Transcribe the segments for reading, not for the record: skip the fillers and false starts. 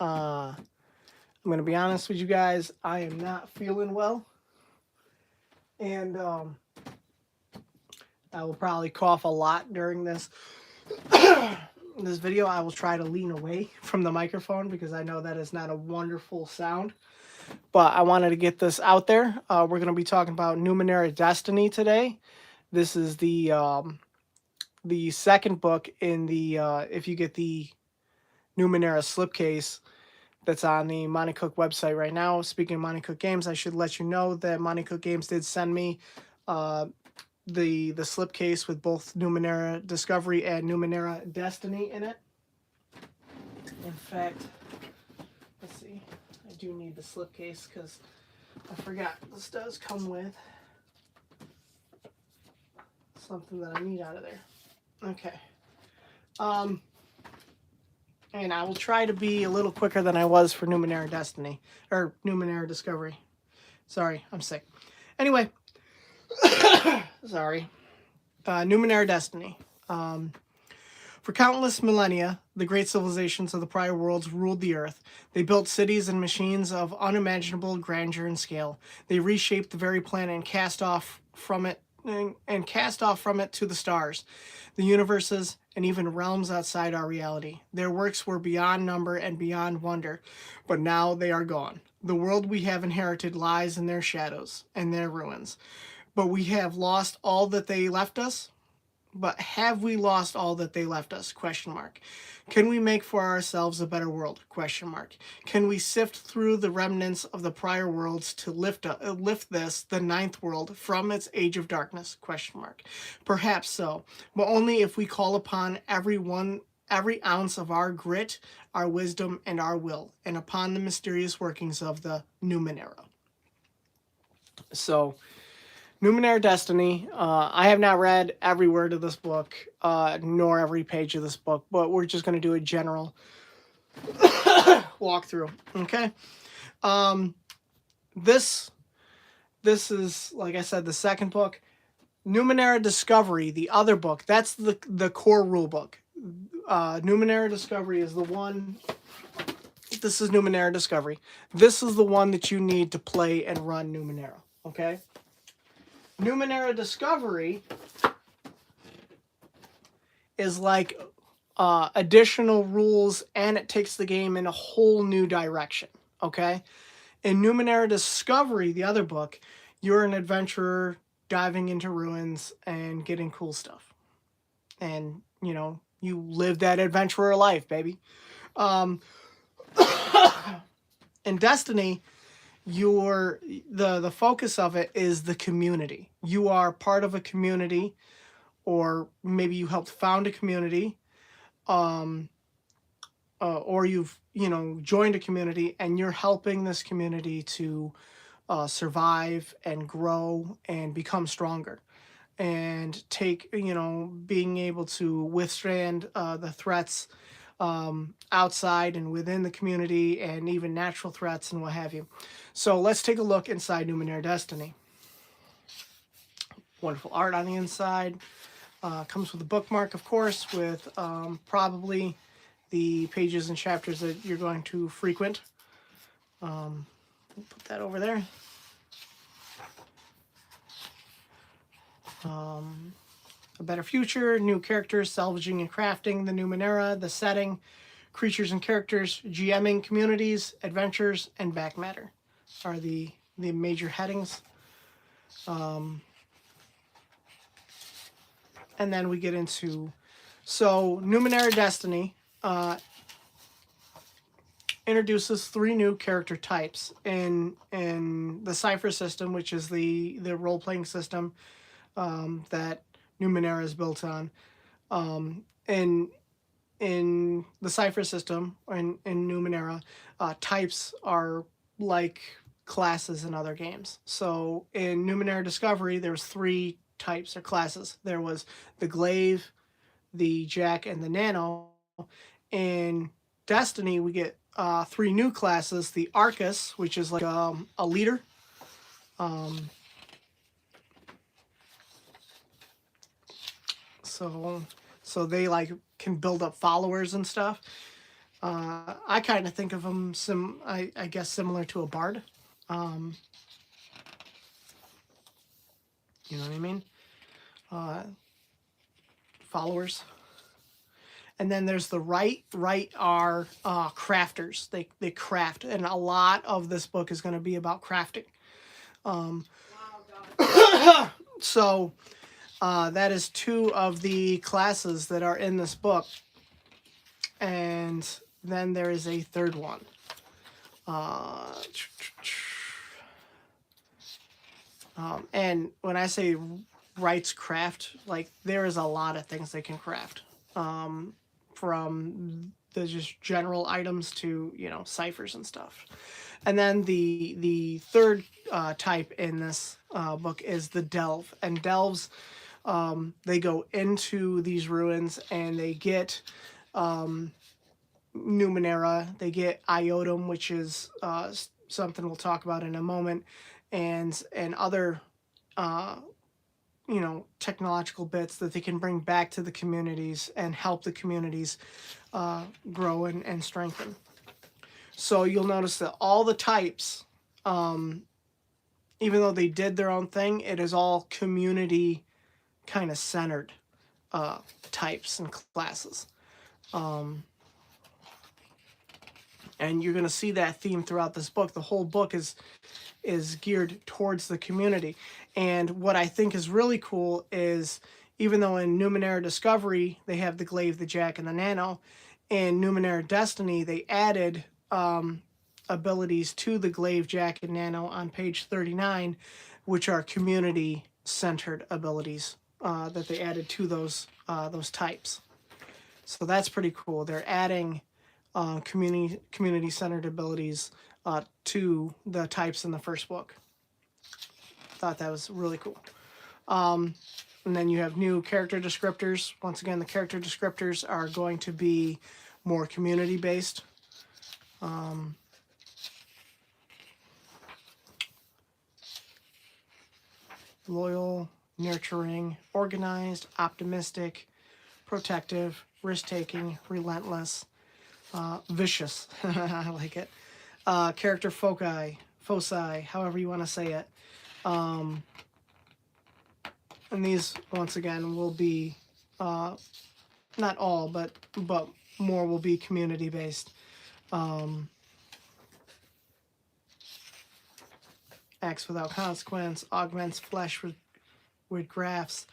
I'm going to be honest with you guys. I am not feeling well. And I will probably cough a lot during this video. I will try to lean away from the microphone because I know that is not a wonderful sound. But I wanted to get this out there. We're going to be talking about Numenera Destiny today. This is the second book in the if you get the Numenera slipcase that's on the Monty Cook website right now. Speaking of Monty Cook Games, I should let you know that Monty Cook Games did send me uh, the slipcase with both Numenera Discovery and Numenera Destiny in it. In fact, let's see. I do need the slipcase because I forgot this does come with something that I need out of there. Okay. And I will try to be a little quicker than I was for Numenera Destiny or Numenera Discovery. Sorry, I'm sick. Anyway, sorry. Numenera Destiny. For countless millennia, the great civilizations of the prior worlds ruled the earth. They built cities and machines of unimaginable grandeur and scale. They reshaped the very planet and cast off from it to the stars, the universes, and even realms outside our reality. Their works were beyond number and beyond wonder, but now they are gone. The world we have inherited lies in their shadows and their ruins. But we have lost all that they left us. But have we lost all that they left us? Question mark. Can we make for ourselves a better world? Question mark. Can we sift through the remnants of the prior worlds to lift this, the ninth world, from its age of darkness? Question mark. Perhaps so, but only if we call upon every ounce of our grit, our wisdom, and our will, and upon the mysterious workings of the Numenera. So, Numenera Destiny. I have not read every word of this book, nor every page of this book, but we're just going to do a general walkthrough. Okay. This is, like I said, the second book. Numenera Discovery, the other book. That's the core rule book. Numenera Discovery is the one. This is Numenera Discovery. This is the one that you need to play and run Numenera. Okay. Numenera Discovery is like additional rules, and it takes the game in a whole new direction. Okay? In Numenera Discovery, the other book, you're an adventurer diving into ruins and getting cool stuff. And, you live that adventurer life, baby. In Destiny, the focus of it is the community. You are part of a community, or maybe you helped found a community, or you've joined a community and you're helping this community to survive and grow and become stronger, and take being able to withstand the threats outside and within the community, and even natural threats and what have you. So let's take a look inside Numenera Destiny. Wonderful art on the inside. Comes with a bookmark, of course, with probably the pages and chapters that you're going to frequent. Put that over there. A better future, new characters, salvaging and crafting the Numenera, the setting, creatures and characters, GMing, communities, adventures, and back matter are the major headings. And then we get into, so Numenera Destiny introduces 3 new character types in the Cypher system, which is the role-playing system that Numenera is built on. In the Cypher system, in Numenera, types are like classes in other games. So in Numenera Discovery, there's 3 types or classes. There was the Glaive, the Jack, and the Nano. In Destiny, we get 3 new classes: the Arcus, which is like a leader. So they like can build up followers and stuff. I kind of think of them I guess similar to a bard. Um, you know what I mean? Uh, Followers. And then there's the right. Right are crafters. They craft, and a lot of this book is going to be about crafting. Um, so that is two of the classes that are in this book, and then there is a third one. Uh, and when I say rights craft, like there is a lot of things they can craft, from the just general items to ciphers and stuff. And then the third type in this book is the delve, and delves, they go into these ruins and they get Numenera, they get Iotum, which is something we'll talk about in a moment, and other uh, technological bits that they can bring back to the communities and help the communities grow and strengthen. So you'll notice that all the types, even though they did their own thing, it is all community kind of centered types and classes. Um, and you're going to see that theme throughout this book. The whole book is geared towards the community. And what I think is really cool is, even though in Numenera Discovery they have the glaive, the jack, and the nano, in Numenera Destiny they added abilities to the glaive, jack, and nano on page 39, which are community centered abilities that they added to those types. So that's pretty cool. They're adding community centered abilities to the types in the first book. Thought that was really cool. And then you have new character descriptors. Once again, the character descriptors are going to be more community based. Loyal, nurturing, organized, optimistic, protective, risk taking, relentless, vicious. I like it. Character foci, however you want to say it. And these, once again, will be not all, but more will be community based. Acts without consequence, augments flesh with graphs.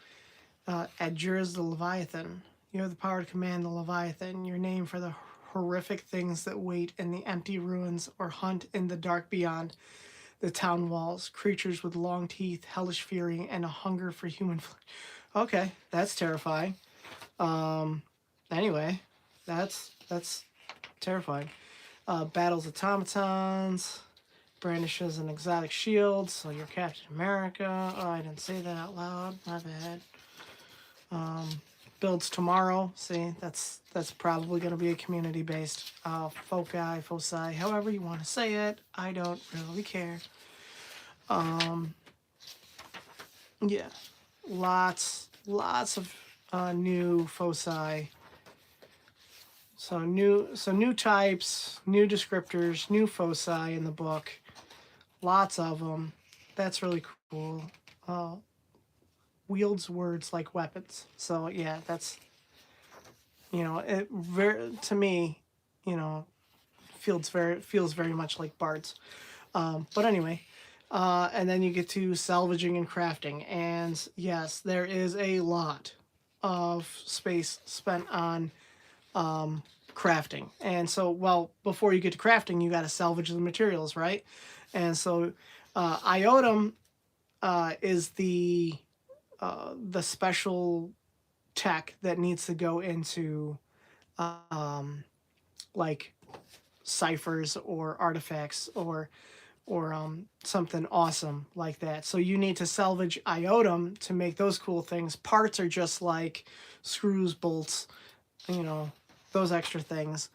Adjures the Leviathan. You have the power to command the Leviathan, your name for the horrific things that wait in the empty ruins or hunt in the dark beyond the town walls. Creatures with long teeth, hellish fury, and a hunger for human flesh. Okay, that's terrifying. Anyway, that's terrifying. Battles automatons, brandishes an exotic shield, so you're Captain America. Oh, I didn't say that out loud. My bad. Builds tomorrow. See, that's probably going to be a community-based foci, however you want to say it. I don't really care. Yeah, lots of new foci. So new types, new descriptors, new foci in the book. Lots of them. That's really cool. Wields words like weapons. So yeah, that's it very, to me, feels very much like bards. But anyway, and then you get to salvaging and crafting, and yes, there is a lot of space spent on crafting. And so, well, before you get to crafting, you got to salvage the materials, right? And so, Iotum is the special tech that needs to go into like ciphers or artifacts or something awesome like that. So you need to salvage Iotum to make those cool things. Parts are just like screws, bolts, those extra things.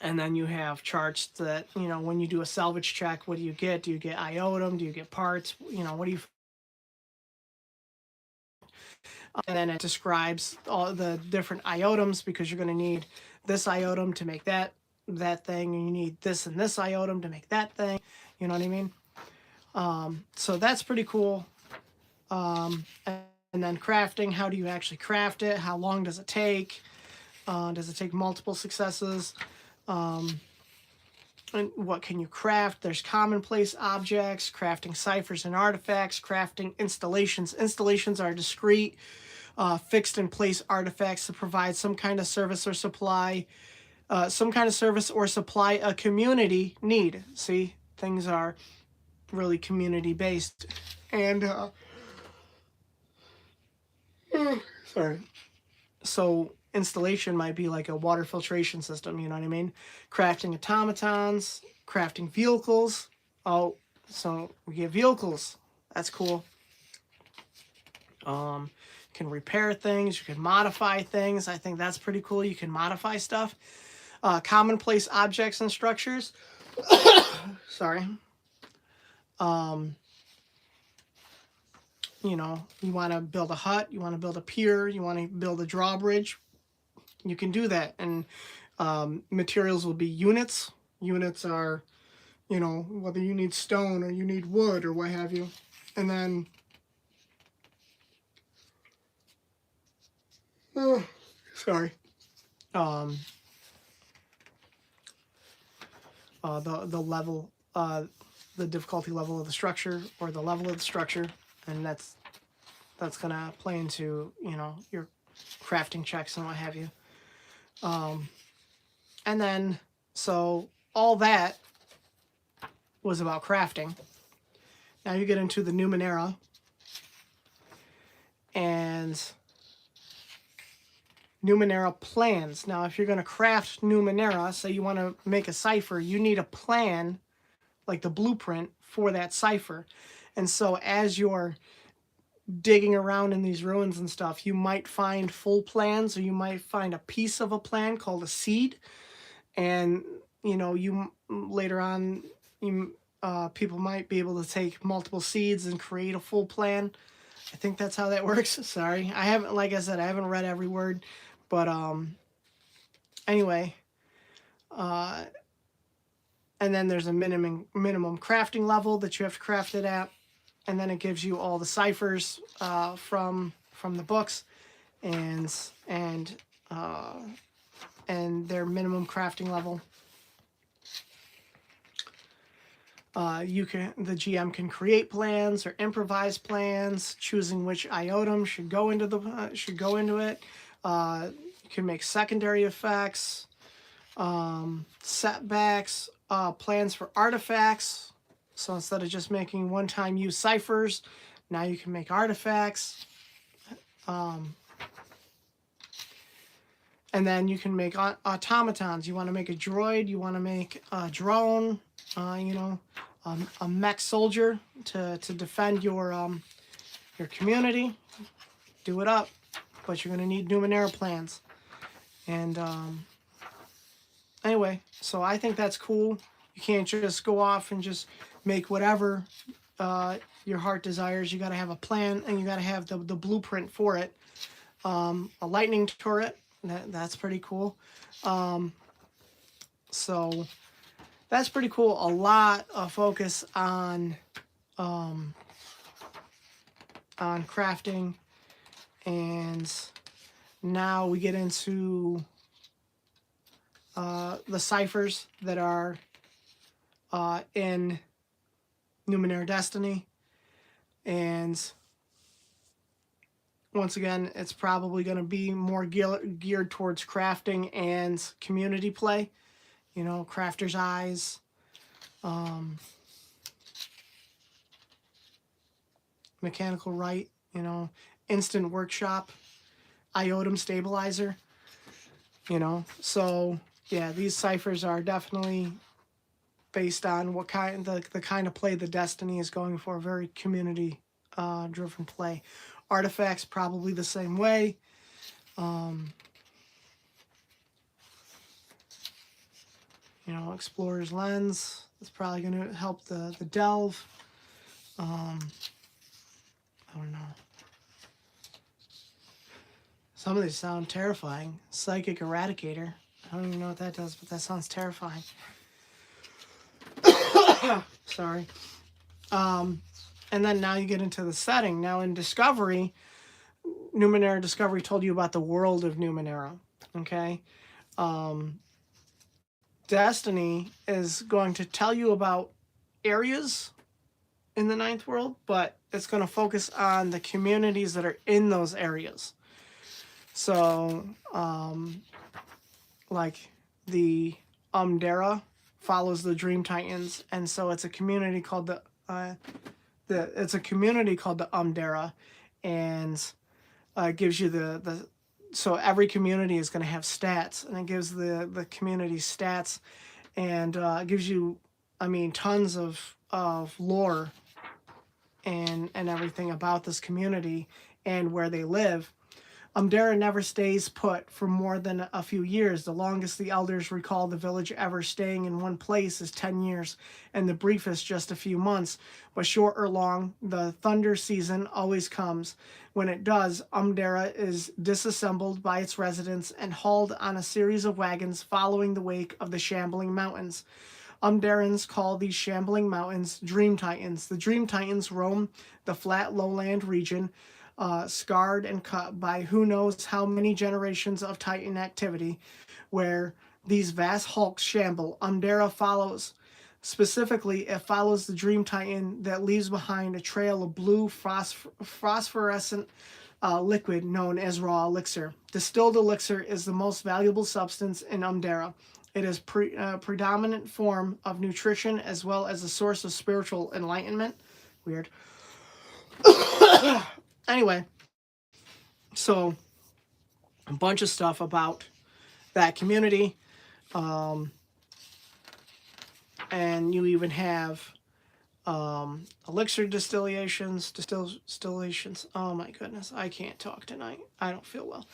And then you have charts that, when you do a salvage check, what do you get? Do you get Iotum? Do you get parts? What do you And then it describes all the different items, because you're going to need this item to make that thing, and you need this and this item to make that thing. You know what I mean? So that's pretty cool. And then crafting, how do you actually craft it? How long does it take? Does it take multiple successes? And what can you craft? There's commonplace objects, crafting ciphers and artifacts, crafting installations. Installations are discrete, fixed in place artifacts that provide some kind of service or supply, a community need. See, things are really community based. And sorry. So installation might be like a water filtration system, you know what I mean? Crafting automatons, crafting vehicles. Oh, so we get vehicles. That's cool. You can repair things, you can modify things. I think that's pretty cool. You can modify stuff. Commonplace objects and structures. Sorry. You know, you want to build a hut, you want to build a pier, you want to build a drawbridge, you can do that. And materials will be units. Units are, you know, whether you need stone or you need wood or what have you. And then, sorry. The level, the difficulty level of the structure, or the level of the structure, and that's gonna play into, you know, your crafting checks and what have you. And then, so all that was about crafting. Now you get into the Numenera, and Numenera plans. Now, if you're going to craft Numenera, say you want to make a cipher, you need a plan, like the blueprint for that cipher. And so as you're digging around in these ruins and stuff, you might find full plans, or you might find a piece of a plan called a seed. And, you know, you later on, people might be able to take multiple seeds and create a full plan. I think that's how that works. Sorry, I haven't, like I said, I haven't read every word, but anyway, and then there's a minimum crafting level that you have to craft it at, and then it gives you all the ciphers from the books, and their minimum crafting level. The GM can create plans or improvise plans, choosing which item should go into it. You can make secondary effects, setbacks, plans for artifacts. So instead of just making one-time use ciphers, now you can make artifacts. And then you can make automatons. You want to make a droid, you want to make a drone, you know, a mech soldier to defend your community. Do it up, but you're going to need Numenera plans. And anyway, so I think that's cool. You can't just go off and just make whatever your heart desires. You got to have a plan, and you got to have the blueprint for it. A lightning turret. That's pretty cool. So that's pretty cool. A lot of focus on crafting, and now we get into the ciphers that are in Numenera Destiny, and once again, it's probably going to be more geared towards crafting and community play. You know, crafter's eyes, mechanical right, you know, instant workshop, item stabilizer, you know. So yeah, these ciphers are definitely based on what kind, the kind of play the Destiny is going for. Very community driven play. Artifacts probably the same way. You know, Explorer's Lens, that's probably going to help the delve. I don't know. Some of these sound terrifying. Psychic Eradicator. I don't even know what that does, but that sounds terrifying. Sorry. And then now you get into the setting. Now in Discovery, Numenera Discovery told you about the world of Numenera. Okay? Destiny is going to tell you about areas in the ninth world, but it's going to focus on the communities that are in those areas. So, like the Umdera follows the Dream Titans, and so it's a community called the Umdera, and gives you the so every community is going to have stats, and it gives the community stats, and gives you, I mean, tons of lore and everything about this community and where they live. Umdera never stays put for more than a few years. The longest the elders recall the village ever staying in one place is 10 years, and the briefest just a few months. But short or long, the thunder season always comes. When it does, Umdera is disassembled by its residents and hauled on a series of wagons following the wake of the shambling mountains. Umderans call these shambling mountains Dream Titans. The Dream Titans roam the flat lowland region, scarred and cut by who knows how many generations of Titan activity, where these vast hulks shamble. Umdera follows. Specifically, it follows the Dream Titan that leaves behind a trail of blue phosphorescent liquid known as raw elixir. Distilled elixir is the most valuable substance in Umdera. It is predominant form of nutrition as well as a source of spiritual enlightenment. Weird. Anyway, so a bunch of stuff about that community. And you even have elixir distillations. Oh my goodness, I can't talk tonight. I don't feel well.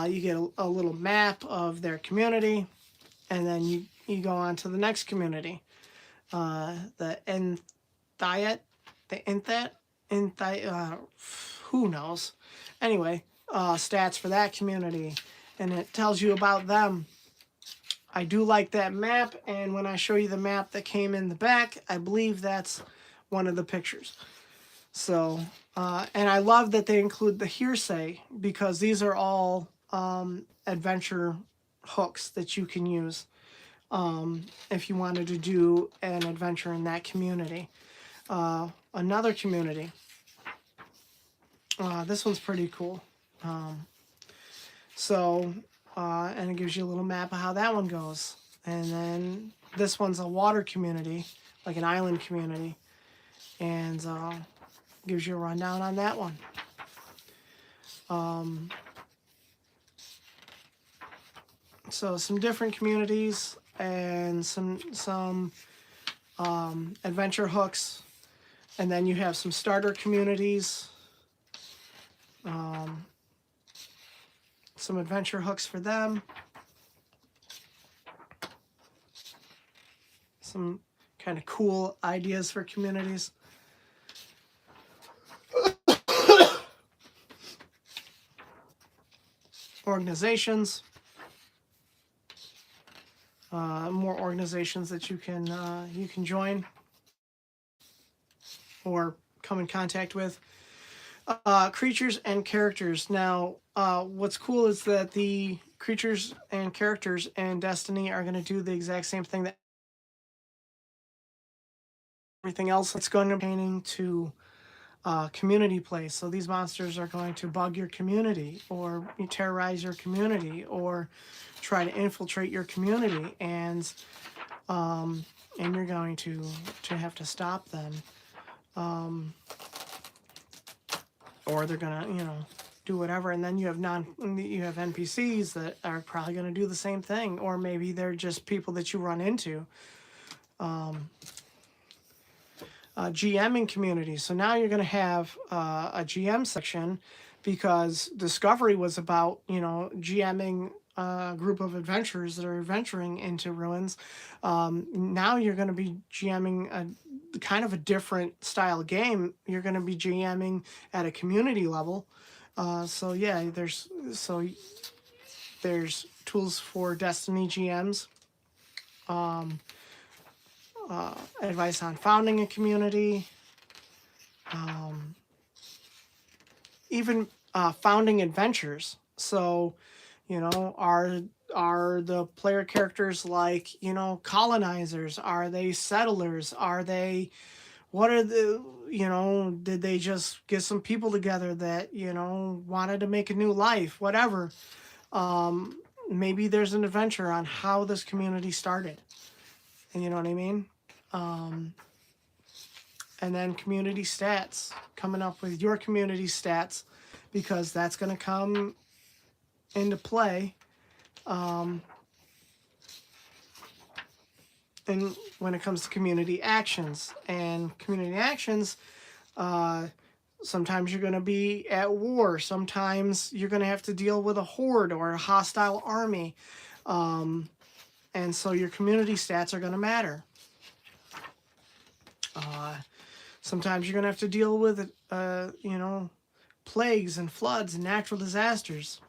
You get a little map of their community, and then you go on to the next community. The who knows? Anyway, stats for that community, and it tells you about them. I do like that map, and when I show you the map that came in the back, I believe that's one of the pictures. So, and I love that they include the hearsay, because these are all adventure hooks that you can use if you wanted to do an adventure in that community. Another community. This one's pretty cool. And it gives you a little map of how that one goes. And then this one's a water community, like an island community. And gives you a rundown on that one. So some different communities and some adventure hooks. And then you have some starter communities. Some adventure hooks for them. Some kind of cool ideas for communities. Organizations. More organizations that you can join or come in contact with. Creatures and characters. Now, what's cool is that the creatures and characters in Destiny are going to do the exact same thing that everything else. It's going to be pertaining to community play. So these monsters are going to bug your community, or terrorize your community, or try to infiltrate your community, and you're going to have to stop them. Or they're gonna, do whatever, and then you have NPCs that are probably gonna do the same thing, or maybe they're just people that you run into. GMing communities. So now you're gonna have a GM section, because Discovery was about GMing a group of adventurers that are adventuring into ruins. Now you're going to be GMing a kind of a different style game. You're going to be GMing at a community level, So yeah, there's tools for Destiny GMs, advice on founding a community, even founding adventures. So, are the player characters like, colonizers? Are they settlers? Are they what are the did they just get some people together that wanted to make a new life, whatever. Maybe there's an adventure on how this community started, and you know what I mean. And then community stats, coming up with your community stats, because that's going to come into play. And when it comes to community actions, sometimes you're going to be at war. Sometimes you're going to have to deal with a horde or a hostile army. And so your community stats are going to matter. Sometimes you're going to have to deal with, plagues and floods and natural disasters.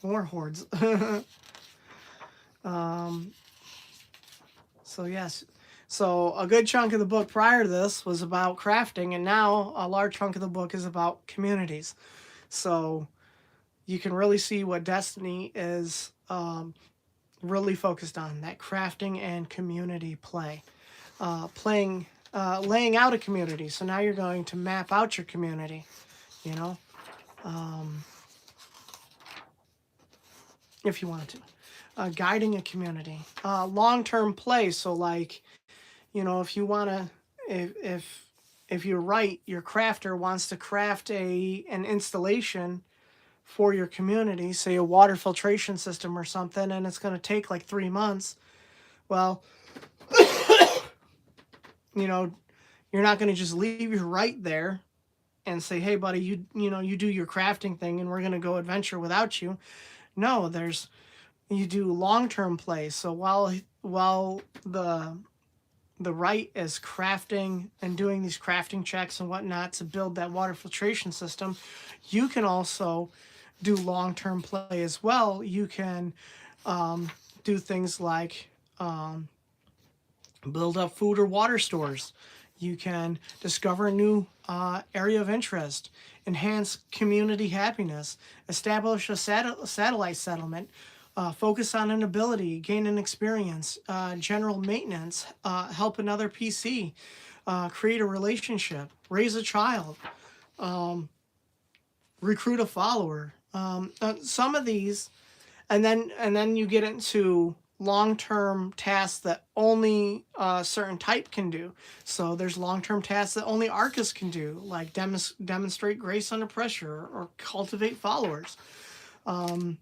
More hordes. So yes. So a good chunk of the book prior to this was about crafting, and now a large chunk of the book is about communities. So you can really see what Destiny is really focused on, that crafting and community play. Laying out a community. So now you're going to map out your community, if you want to. Guiding a community. Long-term play. So like, if you want to, if you're right, your crafter wants to craft an installation for your community, say a water filtration system or something, and it's going to take like 3 months. Well, you're not going to just leave your right there and say, hey buddy, you do your crafting thing and we're going to go adventure without you. No, you do long-term play. So while the right is crafting and doing these crafting checks and whatnot to build that water filtration system, you can also do long-term play as well. You can do things like build up food or water stores. You can discover a new area of interest, enhance community happiness, establish a satellite settlement, focus on an ability, gain an experience, general maintenance, help another PC, create a relationship, raise a child, recruit a follower. Some of these, and then you get into long-term tasks that only a certain type can do. So there's long-term tasks that only Arcus can do, like demonstrate grace under pressure or cultivate followers. The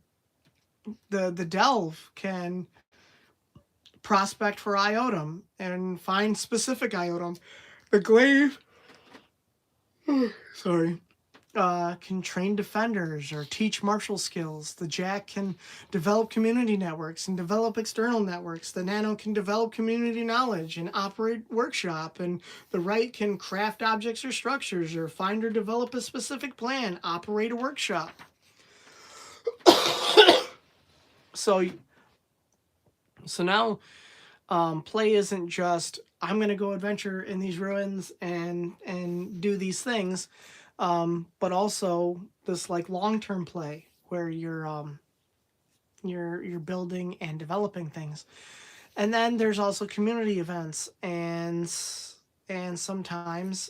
delve can prospect for iotum and find specific iotum. The glaive, sorry, can train defenders or teach martial skills. The jack can develop community networks and develop external networks. The nano can develop community knowledge and operate workshop. And the right can craft objects or structures or find or develop a specific plan, operate a workshop. So now play isn't just, I'm going to go adventure in these ruins and do these things, but also this like long-term play where you're building and developing things. And then there's also community events, and sometimes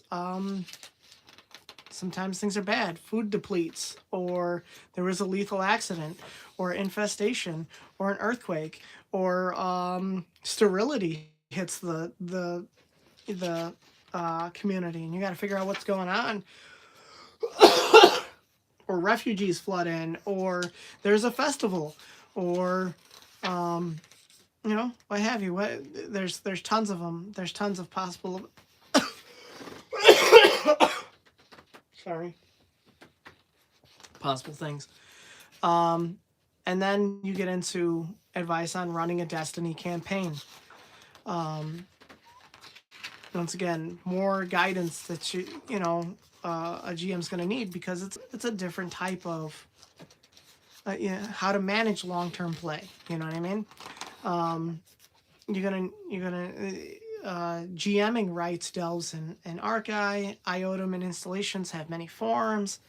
things are bad. Food depletes, or there was a lethal accident, or infestation, or an earthquake, or sterility hits the community, and you got to figure out what's going on. Or refugees flood in, or there's a festival, or what have you. There's tons of them. There's tons of possible. Sorry. Possible things. And then you get into advice on running a Destiny campaign. Once again, more guidance that a GM's going to need, because it's a different type of how to manage long-term play. You know what I mean? You're gonna GMing rights, delves, and archi, iotum, and installations have many forms.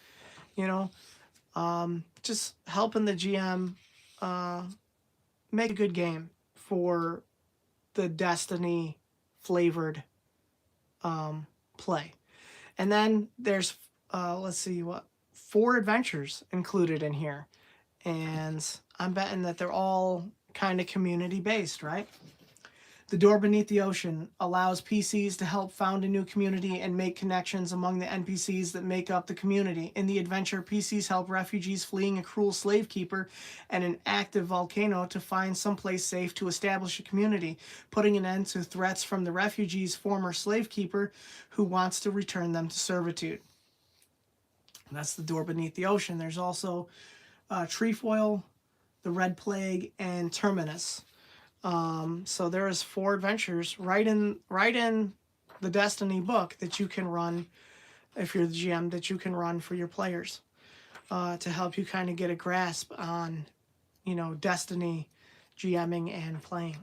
Just helping the GM make a good game for the Destiny flavored play. And then there's let's see, 4 adventures included in here, and I'm betting that they're all kind of community based, right? The Door Beneath the Ocean allows PCs to help found a new community and make connections among the NPCs that make up the community. In the adventure, PCs help refugees fleeing a cruel slave keeper and an active volcano to find someplace safe to establish a community, putting an end to threats from the refugees' former slave keeper who wants to return them to servitude. And that's the Door Beneath the Ocean. There's also Trefoil, the Red Plague, and Terminus. So there is 4 adventures right in the Destiny book that you can run, if you're the GM, that you can run for your players, to help you kind of get a grasp on, Destiny GMing and playing,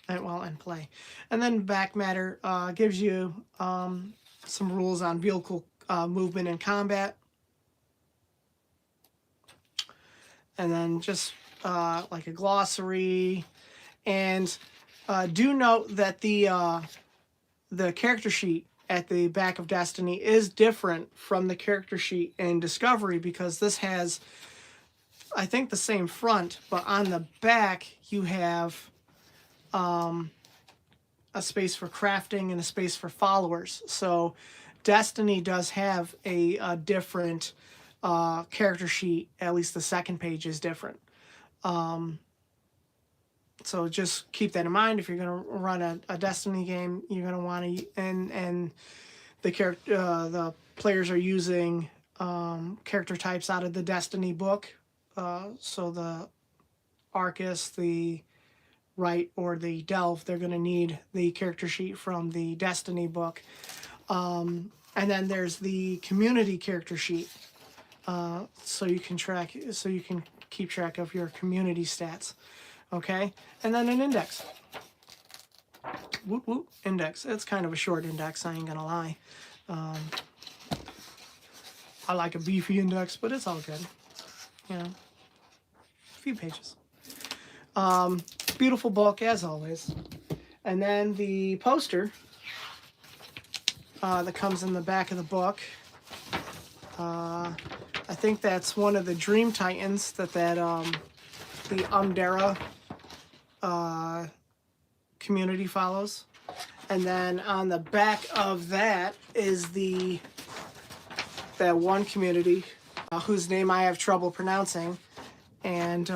and play. And then Back Matter gives you some rules on vehicle movement and combat, and then just like a glossary. And do note that the character sheet at the back of Destiny is different from the character sheet in Discovery, because this has, I think, the same front, but on the back you have a space for crafting and a space for followers. So Destiny does have a different character sheet. At least the second page is different. So just keep that in mind. If you're going to run a Destiny game, you're going to want to, and the players are using character types out of the Destiny book. So the Arcus, the Wright, or the Delve, they're going to need the character sheet from the Destiny book. And then there's the community character sheet. So you can keep track of your community stats. Okay, and then an index. Whoop whoop, index. It's kind of a short index, I ain't gonna lie. I like a beefy index, but it's all good. A few pages. Beautiful book as always. And then the poster that comes in the back of the book. I think that's one of the Dream Titans that the Numenera community follows. And then on the back of that is that one community whose name I have trouble pronouncing, and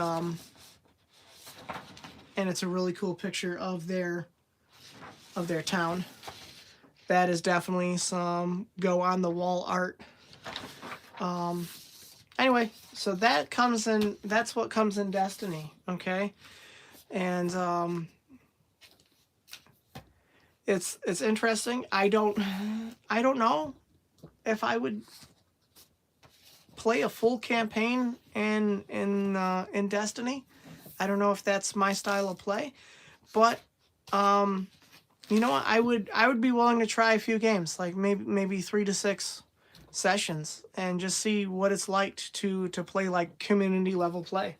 it's a really cool picture of their town. That is definitely some go on the wall art. Anyway, so that's what comes in Destiny, okay? And it's interesting. I don't know if I would play a full campaign in Destiny. I don't know if that's my style of play, but you know what? I would be willing to try a few games, like maybe 3 to 6 sessions, and just see what it's like to play like community level play.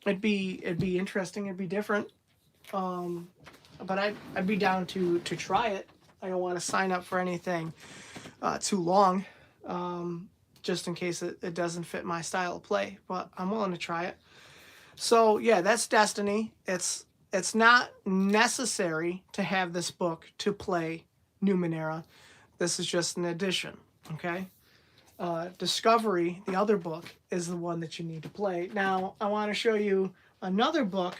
It'd be interesting. It'd be different. But I'd be down to try it. I don't want to sign up for anything too long, just in case it doesn't fit my style of play. But I'm willing to try it. So yeah, that's Destiny. It's not necessary to have this book to play Numenera. This is just an addition, okay? Discovery, the other book, is the one that you need to play. Now, I want to show you another book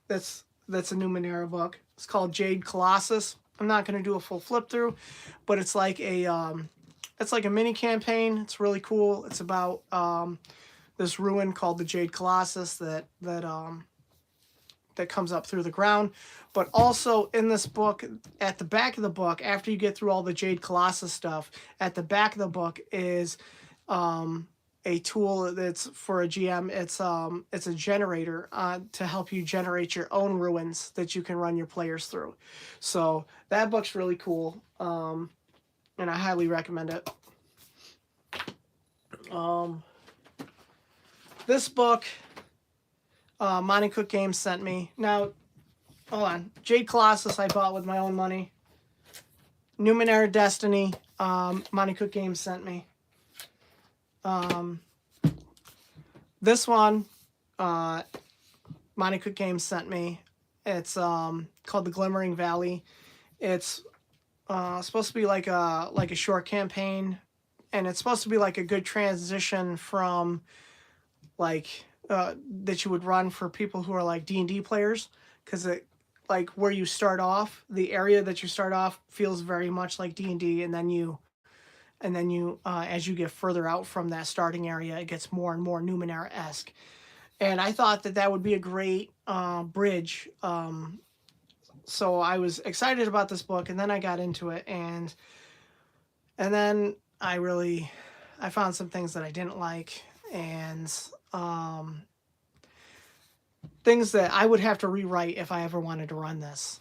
that's a Numenera book. It's called Jade Colossus. I'm not going to do a full flip through, but it's like a mini campaign. It's really cool. It's about this ruin called the Jade Colossus that that comes up through the ground. But also in this book, at the back of the book, after you get through all the Jade Colossus stuff, at the back of the book is a tool that's for a GM. It's a generator to help you generate your own ruins that you can run your players through. So that book's really cool, and I highly recommend it. This book, Monty Cook Games sent me. Now, hold on. Jade Colossus I bought with my own money. Numenera Destiny, Monty Cook Games sent me. This one, Monty Cook Games sent me. It's called The Glimmering Valley. It's supposed to be like a short campaign, and it's supposed to be like a good transition from like that you would run for people who are like D&D players, because it like where you start off, the area that you start off feels very much like D&D, and then you as you get further out from that starting area, it gets more and more Numenera-esque. And I thought that would be a great bridge. So I was excited about this book, and then I got into it, and then I found some things that I didn't like, and things that I would have to rewrite if I ever wanted to run this.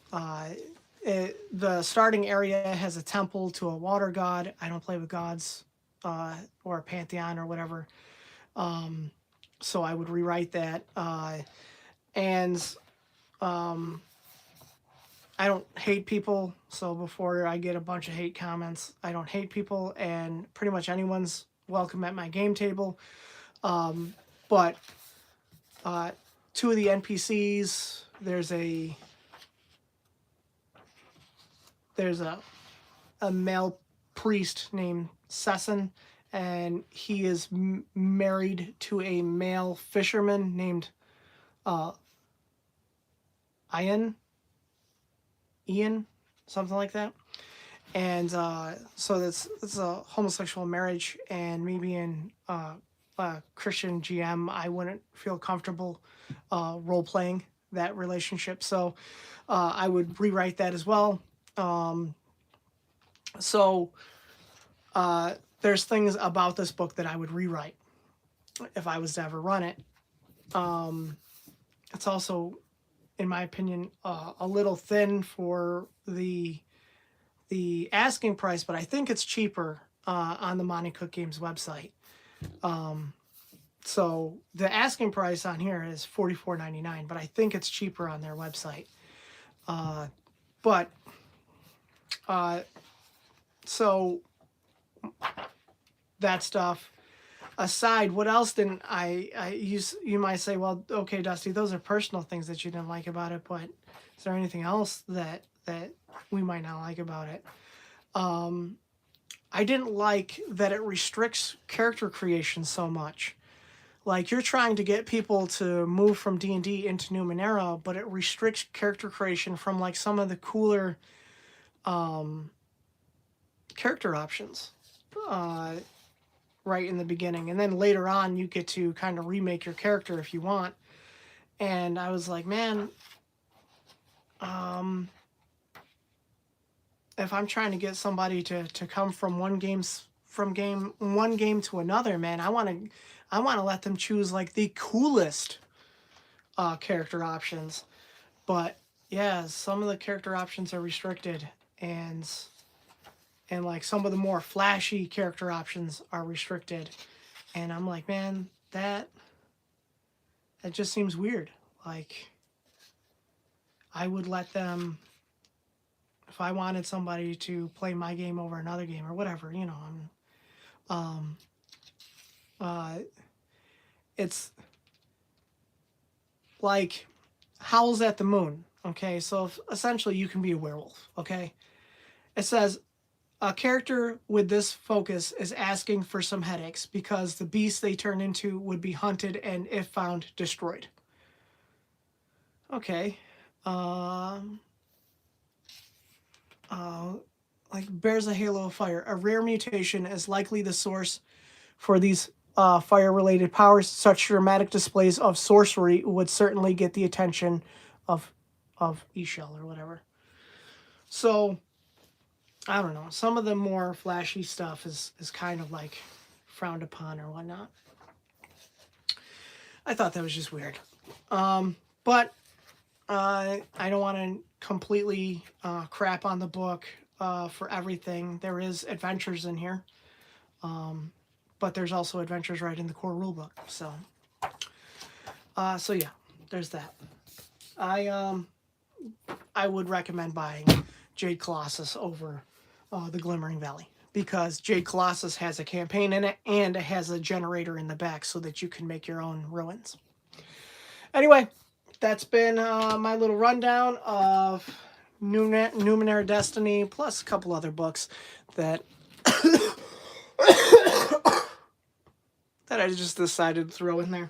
The starting area has a temple to a water god. I don't play with gods or a pantheon or whatever. So I would rewrite that. And I don't hate people. So before I get a bunch of hate comments, I don't hate people, and pretty much anyone's welcome at my game table. But two of the NPCs, there's a male priest named Sesson, and he is married to a male fisherman named Ian, something like that. And so it's a homosexual marriage, and maybe in a Christian GM, I wouldn't feel comfortable role-playing that relationship. So I would rewrite that as well. There's things about this book that I would rewrite if I was to ever run it. It's also, in my opinion, a little thin for the asking price, but I think it's cheaper on the Monty Cook Games website. So the asking price on here is $44.99, but I think it's cheaper on their website. So that stuff aside, what else didn't I use? You might say, well, okay, Dusty, those are personal things that you didn't like about it, but is there anything else that we might not like about it? I didn't like that it restricts character creation so much. Like, you're trying to get people to move from D&D into Numenera, but it restricts character creation from like some of the cooler character options right in the beginning, and then later on you get to kind of remake your character if you want. And I was like, man, if I'm trying to get somebody to come from one game to another, man, I want to let them choose like the coolest character options. But yeah, some of the character options are restricted, and like some of the more flashy character options are restricted. And I'm like, man, that just seems weird. Like, I would let them, if I wanted somebody to play my game over another game or whatever, you know, it's like Howls at the Moon. Okay, so essentially you can be a werewolf. Okay, it says a character with this focus is asking for some headaches because the beast they turn into would be hunted and, if found, destroyed. Okay. Like bears a halo of fire. A rare mutation is likely the source for these fire-related powers. Such dramatic displays of sorcery would certainly get the attention of eShell or whatever. So I don't know. Some of the more flashy stuff is kind of like frowned upon or whatnot. I thought that was just weird. But I don't want to completely crap on the book for everything. There is adventures in here, but there's also adventures right in the core rulebook. So yeah, there's that. I would recommend buying Jade Colossus over the Glimmering Valley, because Jade Colossus has a campaign in it and it has a generator in the back so that you can make your own ruins. Anyway, that's been my little rundown of Numenera Destiny, plus a couple other books that that I just decided to throw in there.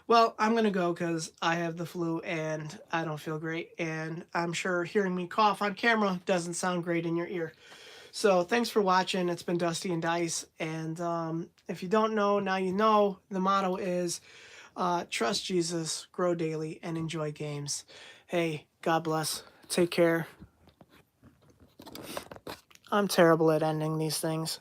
Well, I'm going to go because I have the flu and I don't feel great. And I'm sure hearing me cough on camera doesn't sound great in your ear. So thanks for watching. It's been Dusty and Dice. And if you don't know, now you know. The motto is trust Jesus, grow daily, and enjoy games. Hey, God bless. Take care. I'm terrible at ending these things.